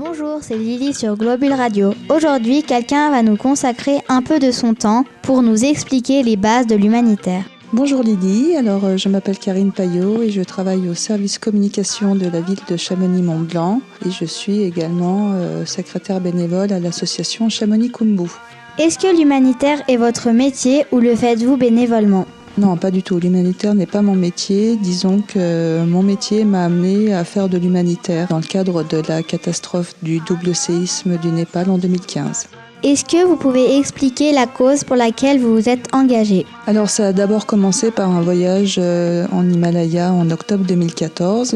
Bonjour, c'est Lily sur Globule Radio. Aujourd'hui, quelqu'un va nous consacrer un peu de son temps pour nous expliquer les bases de l'humanitaire. Bonjour Lydie, je m'appelle Karine Payot et je travaille au service communication de la ville de Chamonix-Mont-Blanc et je suis également secrétaire bénévole à l'association Chamonix-Kumbu. Est-ce que l'humanitaire est votre métier ou le faites-vous bénévolement ? Non, pas du tout. L'humanitaire n'est pas mon métier. Disons que mon métier m'a amené à faire de l'humanitaire dans le cadre de la catastrophe du double séisme du Népal en 2015. Est-ce que vous pouvez expliquer la cause pour laquelle vous vous êtes engagé ? Alors ça a d'abord commencé par un voyage en Himalaya en octobre 2014,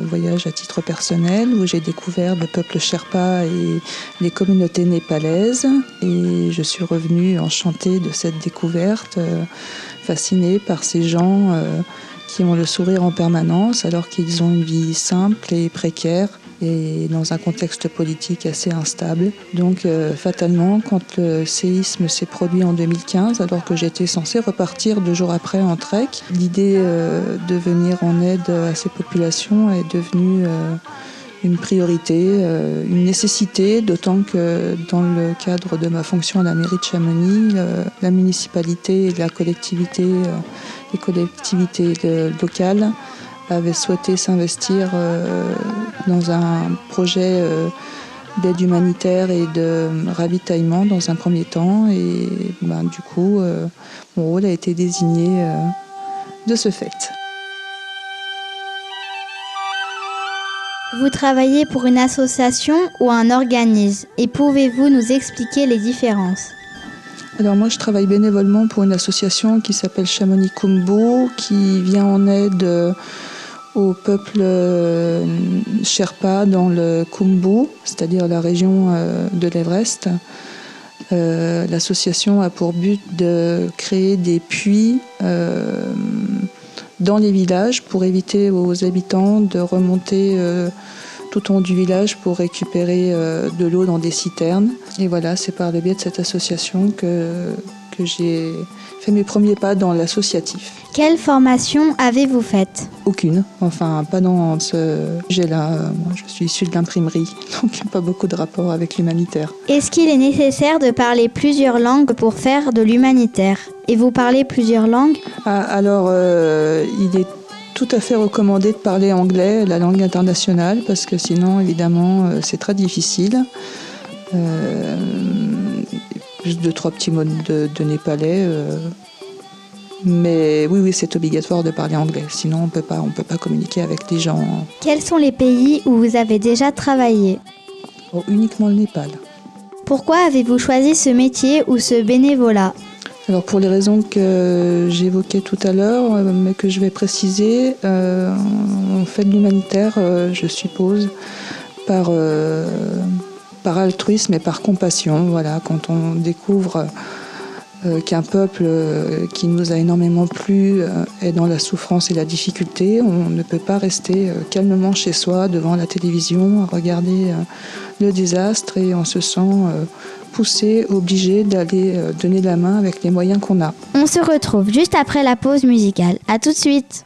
voyage à titre personnel où j'ai découvert le peuple Sherpa et les communautés népalaises et je suis revenue enchantée de cette découverte, fascinée par ces gens qui ont le sourire en permanence alors qu'ils ont une vie simple et précaire et dans un contexte politique assez instable. Donc fatalement, quand le séisme s'est produit en 2015, alors que j'étais censée repartir 2 jours après en trek, l'idée de venir en aide à ces populations est devenue une priorité, une nécessité, d'autant que dans le cadre de ma fonction à la mairie de Chamonix, la municipalité et la collectivité, les collectivités locales avait souhaité s'investir dans un projet d'aide humanitaire et de ravitaillement dans un premier temps et du coup mon rôle a été désigné de ce fait. Vous travaillez pour une association ou un organisme et pouvez-vous nous expliquer les différences ? Alors moi je travaille bénévolement pour une association qui s'appelle Chamonix-Kumbu qui vient en aide au peuple Sherpa dans le Kumbu, c'est-à-dire la région de l'Everest. L'association a pour but de créer des puits dans les villages pour éviter aux habitants de remonter tout au long du village pour récupérer de l'eau dans des citernes. Et voilà, c'est par le biais de cette association que j'ai fait mes premiers pas dans l'associatif. Quelle formation avez-vous faite ? Aucune, enfin pas dans ce sujet-là. Moi je suis issue de l'imprimerie, donc pas beaucoup de rapport avec l'humanitaire. Est-ce qu'il est nécessaire de parler plusieurs langues pour faire de l'humanitaire ? Et vous parlez plusieurs langues ? Il est tout à fait recommandé de parler anglais, la langue internationale, parce que sinon évidemment c'est très difficile. Juste 2-3 petits mots de népalais. Mais oui, c'est obligatoire de parler anglais. Sinon, on peut pas communiquer avec les gens. Quels sont les pays où vous avez déjà travaillé ? Uniquement le Népal. Pourquoi avez-vous choisi ce métier ou ce bénévolat ? Alors, pour les raisons que j'évoquais tout à l'heure, mais que je vais préciser, on fait de l'humanitaire, je suppose, par altruisme et par compassion. Voilà, quand on découvre qu'un peuple qui nous a énormément plu est dans la souffrance et la difficulté, on ne peut pas rester calmement chez soi devant la télévision à regarder le désastre et on se sent poussé, obligé d'aller donner la main avec les moyens qu'on a. On se retrouve juste après la pause musicale. À tout de suite.